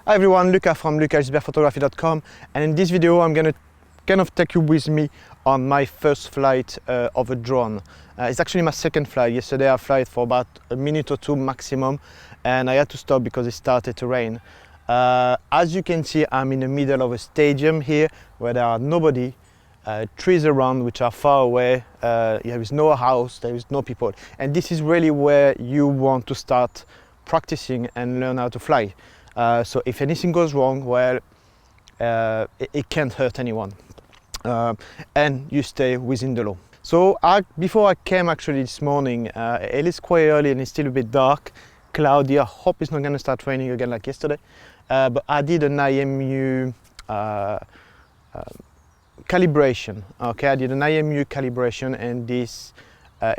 Hi everyone, Luca from lucasphotography.com, and in this video I'm gonna kind of take you with me on my first flight of a drone. It's actually my second flight. Yesterday I flight for about a minute or two maximum, and I had to stop because it started to rain. As you can see, I'm in the middle of a stadium here where there are nobody, trees around which are far away, there is no house, there is no people, and this is really where you want to start practicing and learn how to fly. So if anything goes wrong, well, it can't hurt anyone, and you stay within the law. So before I came actually this morning, it is quite early and it's still a bit dark, cloudy. I hope it's not going to start raining again like yesterday, but I did an Imu calibration. Okay, I did an Imu calibration, and this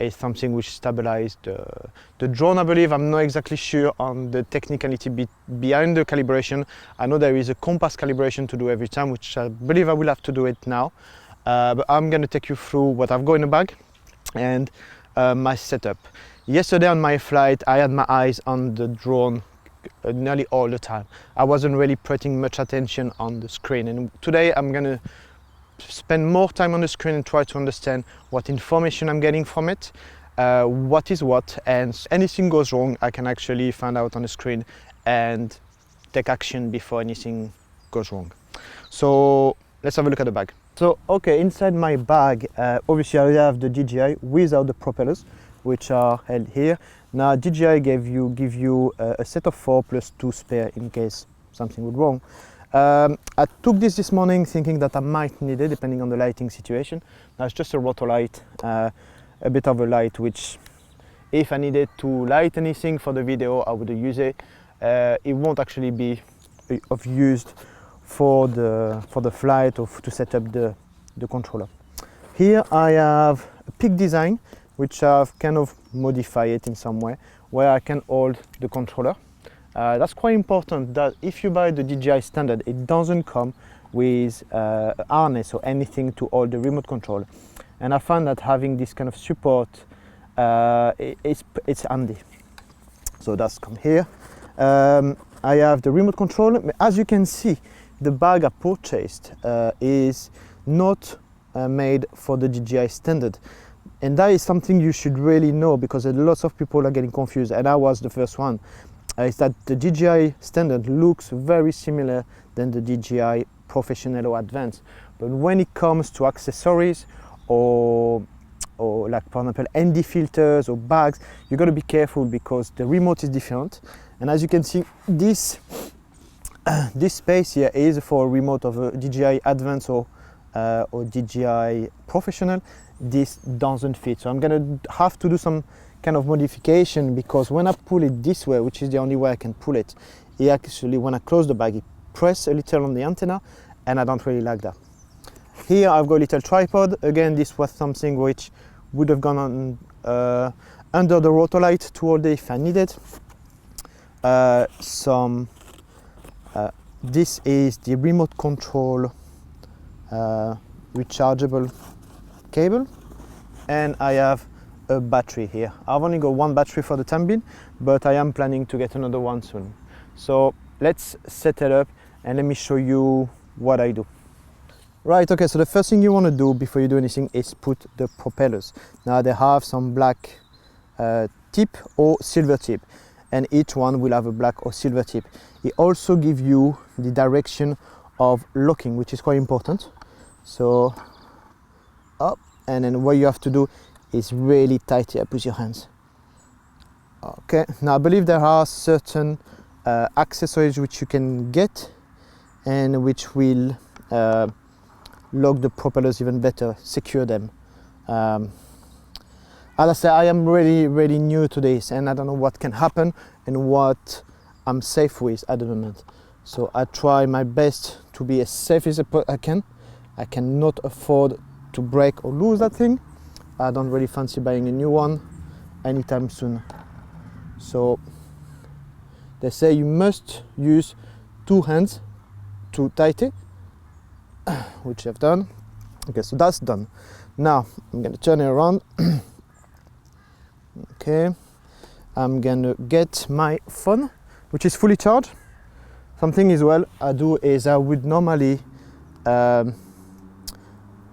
is something which stabilized the drone, I believe. I'm not exactly sure on the technicality behind the calibration. I know there is a compass calibration to do every time, which I believe I will have to do it now. But I'm going to take you through what I've got in the bag and my setup. Yesterday on my flight, I had my eyes on the drone nearly all the time. I wasn't really putting much attention on the screen, and today I'm going to spend more time on the screen and try to understand what information I'm getting from it, what is what, and anything goes wrong I can actually find out on the screen and take action before anything goes wrong. So let's have a look at the bag. So okay, inside my bag, obviously I have the DJI without the propellers, which are held here. Now DJI give you a set of 4 plus 2 spare in case something would wrong. I took this morning thinking that I might need it depending on the lighting situation. Now it's just a rotor light, a bit of a light which, if I needed to light anything for the video, I would use it. It won't actually be of use for the flight or to set up the controller. Here I have a Peak design which I've kind of modified it in some way where I can hold the controller. That's quite important, that if you buy the DJI standard, it doesn't come with a harness or anything to hold the remote control. And I find that having this kind of support, it's handy. So that's come here. I have the remote control. As you can see, the bag I purchased is not made for the DJI standard. And that is something you should really know, because lots of people are getting confused, and I was the first one. Is that the DJI standard looks very similar than the DJI professional or advanced, but when it comes to accessories or like for example ND filters or bags, you got to be careful because the remote is different. And as you can see, this space here is for a remote of a DJI advanced or DJI professional. This doesn't fit, so I'm gonna have to do some kind of modification, because when I pull it this way, which is the only way I can pull it, actually when I close the bag, it presses a little on the antenna, and I don't really like that. Here I've got a little tripod. Again, this was something which would have gone on under the rotor light to hold it if I needed. This is the remote control rechargeable cable, and I have a battery here. I've only got one battery for the time being, but I am planning to get another one soon. So let's set it up and let me show you what I do. Right, okay, so the first thing you want to do before you do anything is put the propellers. Now they have some black tip or silver tip, and each one will have a black or silver tip. It also gives you the direction of locking, which is quite important. So up, and then what you have to do is really tight it up with your hands. Okay, now I believe there are certain accessories which you can get and which will lock the propellers even better, secure them. As I say, I am really new to this, and I don't know what can happen and what I'm safe with at the moment. So I try my best to be as safe as I can. I cannot afford to break or lose that thing. I don't really fancy buying a new one anytime soon. So they say you must use 2 hands to tighten it, which I've done. Okay, so that's done. Now I'm going to turn it around. Okay, I'm going to get my phone, which is fully charged. Something as well I do is I would normally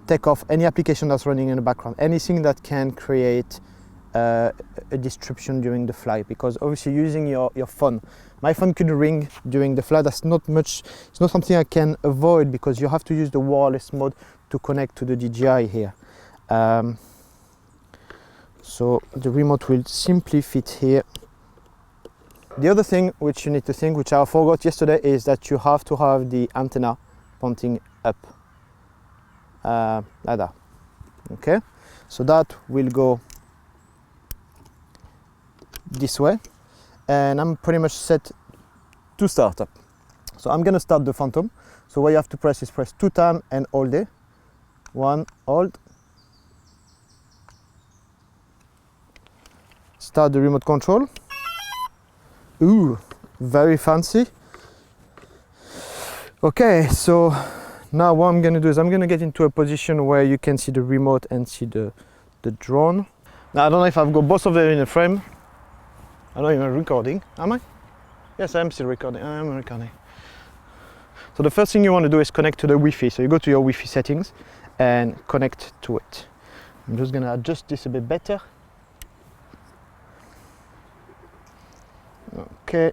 take off any application that's running in the background, anything that can create a disruption during the flight, because obviously using your phone, my phone could ring during the flight. That's not much, it's not something I can avoid because you have to use the wireless mode to connect to the DJI here. So the remote will simply fit here. The other thing which you need to think, which I forgot yesterday, is that you have to have the antenna pointing up, like that. Okay, so that will go this way, and I'm pretty much set to start up. So I'm gonna start the Phantom. So what you have to press is press 2 times and hold it. 1, hold. Start the remote control. Ooh, very fancy. Okay, so now what I'm gonna do is I'm gonna get into a position where you can see the remote and see the drone. Now I don't know if I've got both of them in the frame. I'm not even recording, am I? Yes, I am still recording. I am recording. So the first thing you want to do is connect to the Wi-Fi. So you go to your Wi-Fi settings and connect to it. I'm just gonna adjust this a bit better. Okay,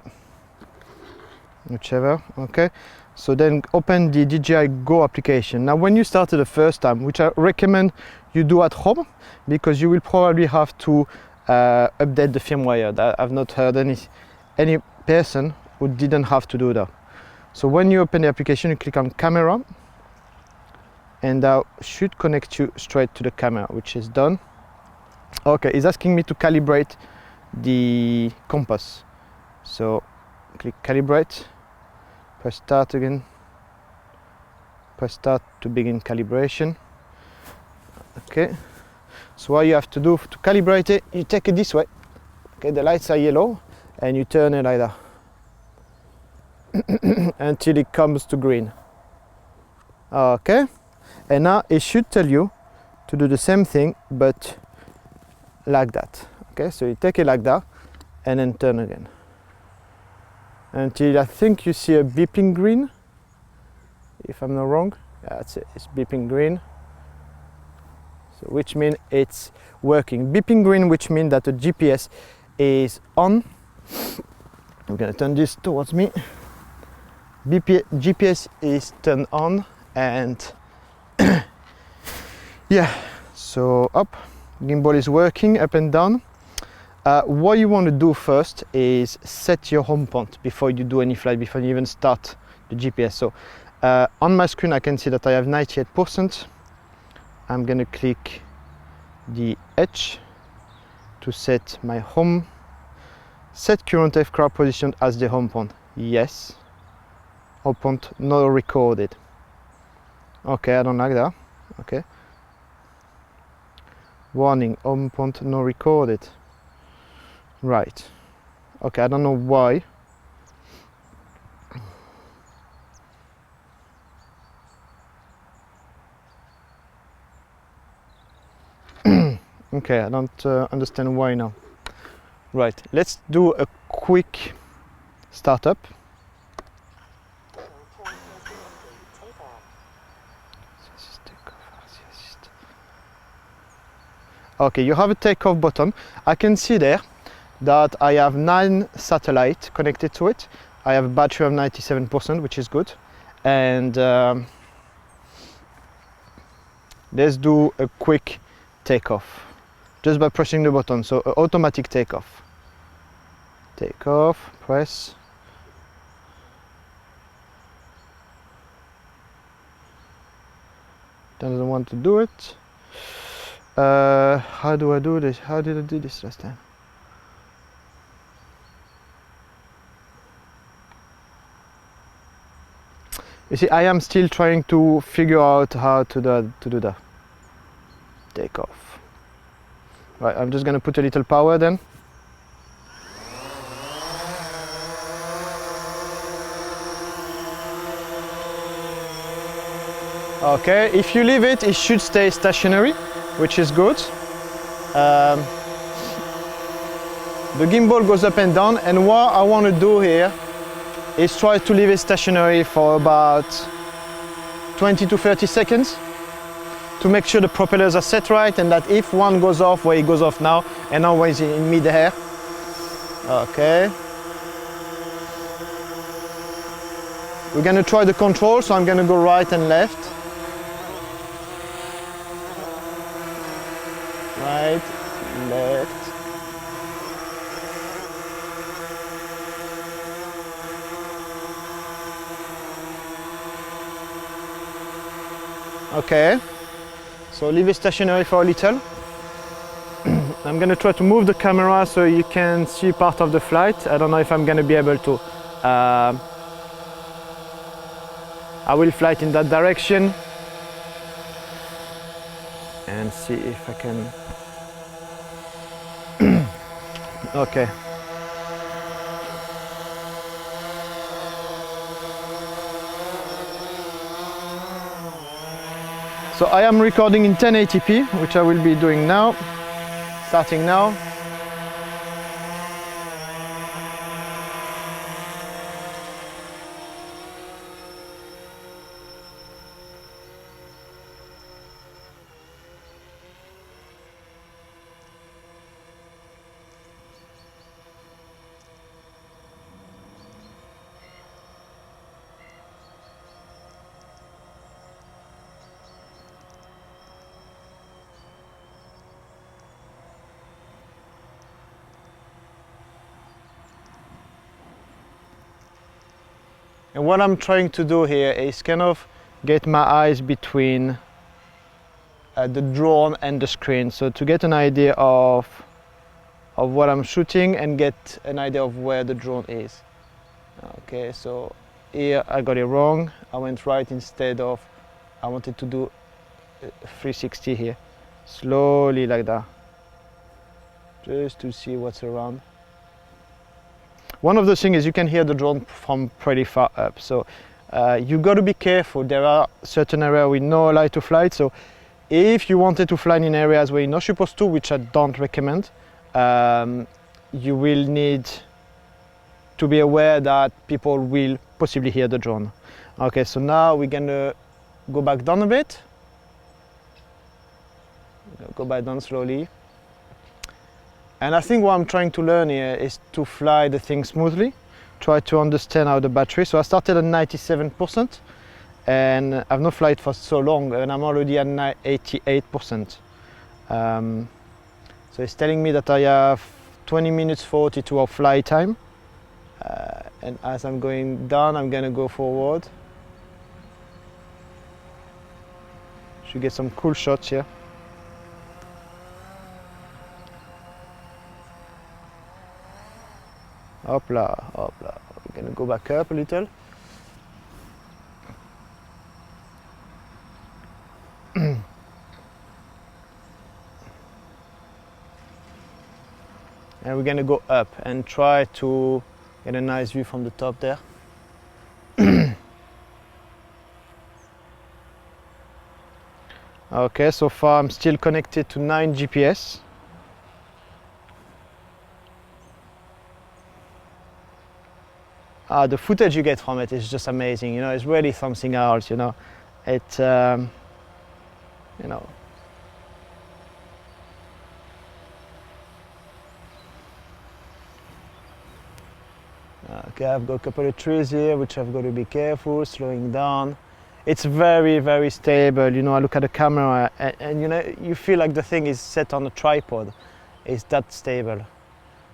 whichever. Okay, so then open the DJI Go application. Now when you start it the first time, which I recommend you do at home, because you will probably have to update the firmware. I've not heard any person who didn't have to do that. So when you open the application, you click on camera, and that should connect you straight to the camera, which is done. Okay, it's asking me to calibrate the compass. So click calibrate, press start again, press start to begin calibration. Okay, so what you have to do to calibrate it, you take it this way. Okay, the lights are yellow and you turn it like that until it comes to green. Okay, and now it should tell you to do the same thing but like that. Okay, so you take it like that and then turn again until I think you see a beeping green, if I'm not wrong. Yeah, that's it, it's beeping green. So which means it's working. Beeping green, which means that the GPS is on. I'm gonna turn this towards me. GPS is turned on, and yeah, so up, gimbal is working up and down. What you want to do first is set your home point before you do any flight, before you even start the GPS. So on my screen I can see that I have 98%. I'm gonna click the H to set my home. Set current aircraft position as the home point. Yes. Home point not recorded. Okay, I don't like that. Okay. Warning, home point not recorded. Right. Okay, I don't know why. Okay, I don't understand why now. Right, let's do a quick startup. Okay, you have a takeoff button. I can see there that I have 9 satellites connected to it. I have a battery of 97%, which is good. And let's do a quick takeoff just by pressing the button. So automatic takeoff. Takeoff, press. Doesn't want to do it. How do I do this? How did I do this last time? You see, I am still trying to figure out how to do that. Take off. Right, I'm just going to put a little power then. Okay, if you leave it, it should stay stationary, which is good. The gimbal goes up and down, and what I want to do here is try to leave it stationary for about 20 to 30 seconds to make sure the propellers are set right, and that if one goes off, where it goes off now, and now when it's in mid-air. Okay. We're gonna try the control, so I'm gonna go right and left. Right, left. Okay, so leave it stationary for a little. I'm gonna try to move the camera so you can see part of the flight. I don't know if I'm gonna be able to. I will fly in that direction and see if I can. Okay. So I am recording in 1080p, which I will be doing now, starting now. And what I'm trying to do here is kind of get my eyes between the drone and the screen, so to get an idea of what I'm shooting and get an idea of where the drone is. Okay, so here I got it wrong. I went right instead of, I wanted to do 360 here. Slowly like that, just to see what's around. One of the things is you can hear the drone from pretty far up, so you got to be careful. There are certain areas we not allowed to fly, so if you wanted to fly in areas where you're not supposed to, which I don't recommend, you will need to be aware that people will possibly hear the drone. Okay, so now we're gonna go back down a bit. Go back down slowly. And I think what I'm trying to learn here is to fly the thing smoothly, try to understand how the battery. So I started at 97%, and I've not flown for so long, and I'm already at 88%. So it's telling me that I have 20 minutes 42 of flight time. And as I'm going down, I'm gonna go forward. Should get some cool shots here. Hopla, hopla. We're gonna go back up a little. And we're gonna go up and try to get a nice view from the top there. Okay, so far I'm still connected to 9 GPS. The footage you get from it is just amazing, you know, it's really something else, you know. It, you know. Okay, I've got a couple of trees here, which I've got to be careful, slowing down. It's very, very stable, you know, I look at the camera and you know, you feel like the thing is set on a tripod. It's that stable.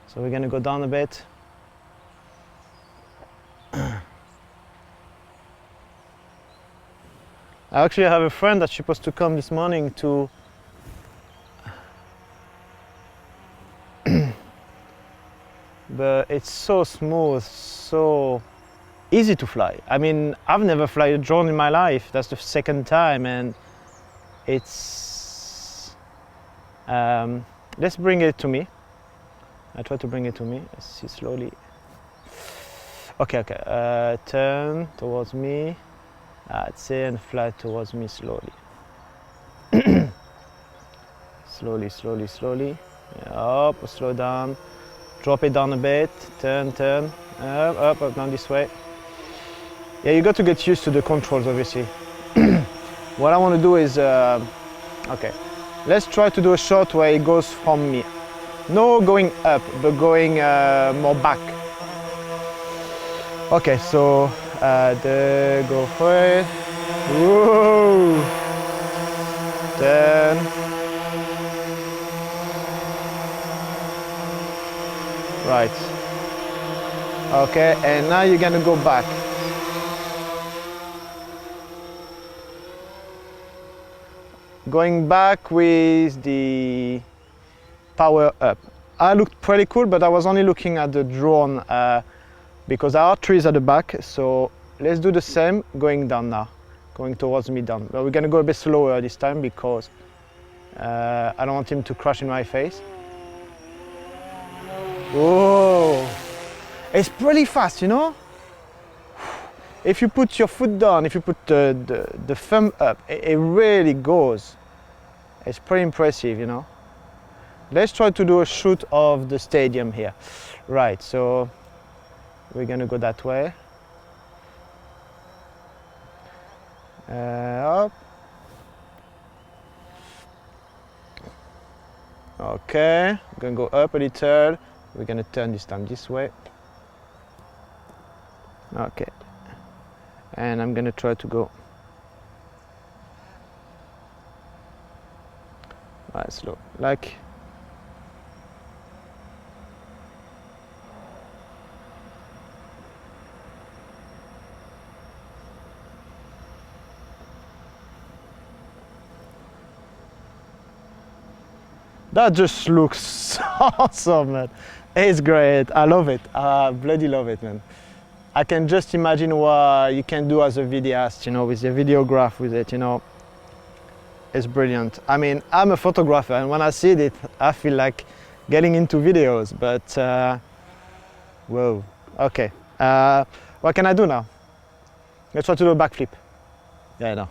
So we're gonna go down a bit. I actually have a friend that's supposed to come this morning to but it's so smooth, so easy to fly. I mean, I've never flown a drone in my life. That's the second time, and it's let's bring it to me. I try to bring it to me. Let's see slowly. Okay, turn towards me. That's it, and fly towards me slowly. Slowly, slowly, slowly. Yeah, up, slow down. Drop it down a bit. Turn, up, down this way. Yeah, you got to get used to the controls, obviously. What I want to do is, okay, let's try to do a shot where it goes from me. No going up, but going more back. Okay, so go for it. Whoa! Turn. Right. Okay, and now you're gonna go back. Going back with the power up. I looked pretty cool, but I was only looking at the drone because there are trees at the back. So let's do the same, going down now, going towards me down. But we're gonna go a bit slower this time because I don't want him to crash in my face. Whoa! It's pretty fast, you know? If you put your foot down, if you put the thumb up, it really goes. It's pretty impressive, you know? Let's try to do a shoot of the stadium here. Right, so we're gonna go that way. Up. Okay, I'm gonna go up a little. We're gonna turn this time this way. Okay. And I'm gonna try to go right, slow, like that. Just looks awesome, man. It's great. I love it. I bloody love it, man. I can just imagine what you can do as a videast, you know, with the videograph with it, you know. It's brilliant. I mean, I'm a photographer, and when I see it, I feel like getting into videos, but whoa, okay. What can I do now? Let's try to do a backflip. Yeah, no.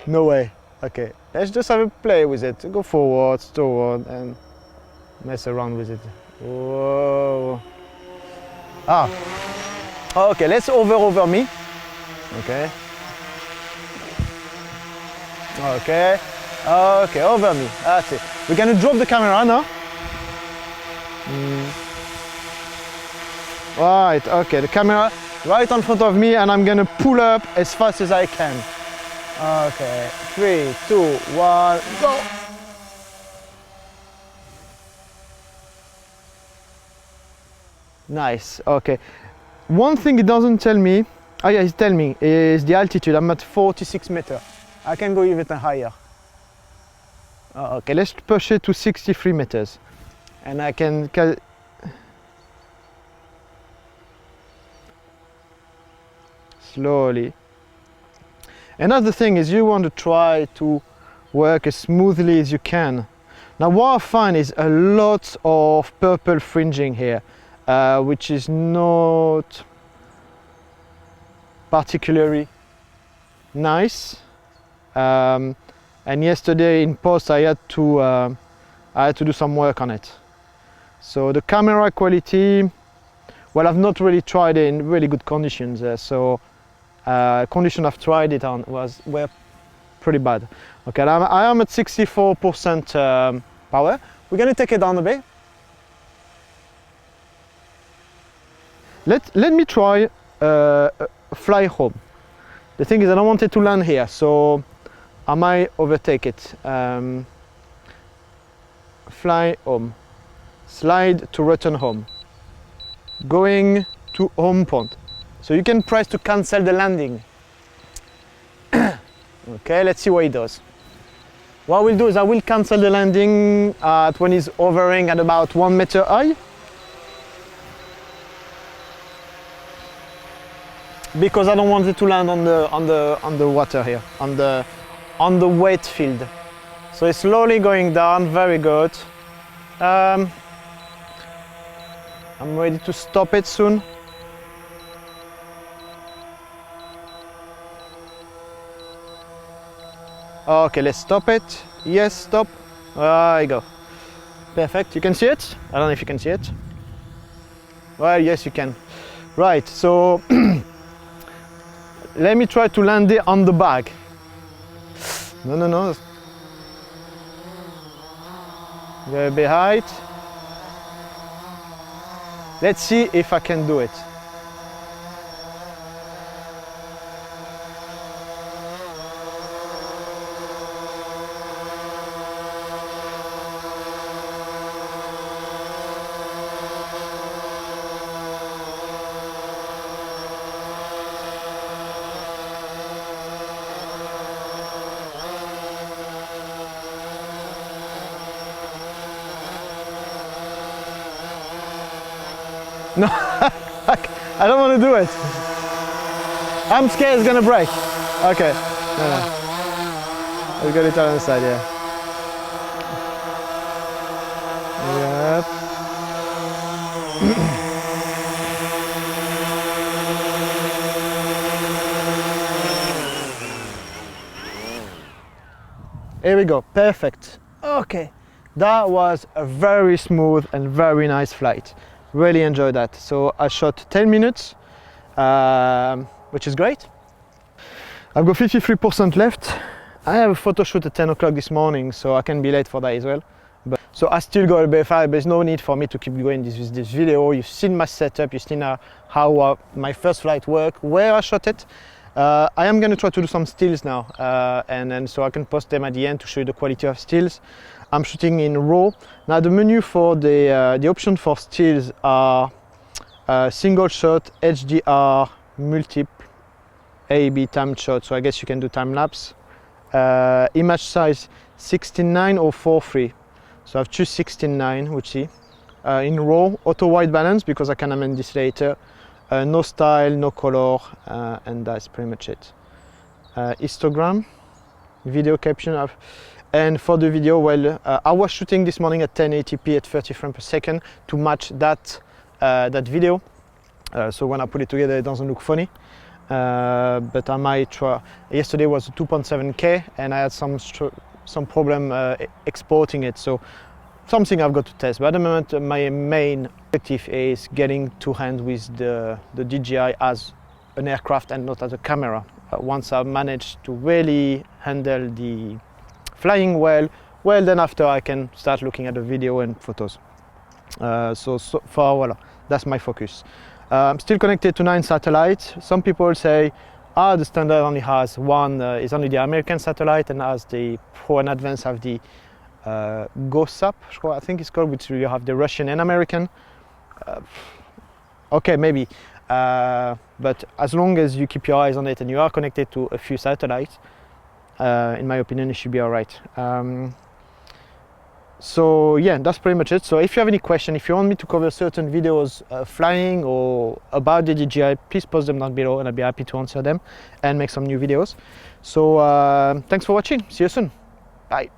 No way. Okay, let's just have a play with it. Go forward, toward, and mess around with it. Whoa. Ah. Okay, let's over me. Okay. Okay. Okay, over me. That's it. We're gonna drop the camera now. Right, okay, the camera right in front of me, and I'm gonna pull up as fast as I can. Okay, 3, 2, 1, go! Nice, okay. One thing it doesn't tell me, oh yeah, it's telling me, is the altitude. I'm at 46 meters. I can go even higher. Okay, let's push it to 63 meters. And I can slowly. Another thing is you want to try to work as smoothly as you can. Now what I find is a lot of purple fringing here, which is not particularly nice. And yesterday in post I had to do some work on it. So the camera quality, well, I've not really tried it in really good conditions, condition I've tried it on were pretty bad. Okay, I am at 64% power. We're gonna take it down a bit. Let me try fly home. The thing is, I don't want it to land here, so I might overtake it. Fly home. Slide to return home. Going to home point. So you can press to cancel the landing. Okay, let's see what it does. What I will do is I will cancel the landing when it's hovering at about 1 meter high. Because I don't want it to land on the water here, on the wet field. So it's slowly going down, very good. I'm ready to stop it soon. Okay, let's stop it. Yes, stop. There you go. Perfect. You can see it? I don't know if you can see it. Well, yes, you can. Right, so Let me try to land it on the bag. No, no, no. Get a bit height. Let's see if I can do it. No, I don't want to do it. I'm scared it's gonna break. Okay, no, no. I've got it on the side, yeah. Yep. Here we go, perfect. Okay, that was a very smooth and very nice flight. Really enjoyed that. So I shot 10 minutes, which is great. I've got 53% left. I have a photo shoot at 10 o'clock this morning, so I can be late for that as well. So I still got a bit of fire, but there's no need for me to keep going this video. You've seen my setup, you've seen how my first flight worked, where I shot it. I am going to try to do some stills now, and then so I can post them at the end to show you the quality of stills. I'm shooting in RAW. Now the menu for the option for stills are single shot, HDR, multiple, A/B timed shot. So I guess you can do time lapse. Image size 16:9 or 4:3. So I've choose 16:9, which is in RAW. Auto white balance because I can amend this later. No style, no color, and that's pretty much it. Histogram, video caption. And for the video, well, I was shooting this morning at 1080p at 30 frames per second to match that video. So when I put it together, it doesn't look funny. But I might try. Yesterday was 2.7K, and I had some problem exporting it. So something I've got to test. But at the moment, my main objective is getting to hand with the DJI as an aircraft and not as a camera. Once I've managed to really handle the flying well, then after I can start looking at the video and photos. So far, voila, that's my focus. I'm still connected to 9 satellites. Some people say, the standard only has one, is only the American satellite, and as the Pro and Advanced have the GOSAP, I think it's called, which you have the Russian and American. Okay, maybe. But as long as you keep your eyes on it and you are connected to a few satellites, in my opinion, it should be all right. So yeah, that's pretty much it. So if you have any question, if you want me to cover certain videos flying or about the DJI, please post them down below and I'll be happy to answer them and make some new videos. So thanks for watching. See you soon. Bye.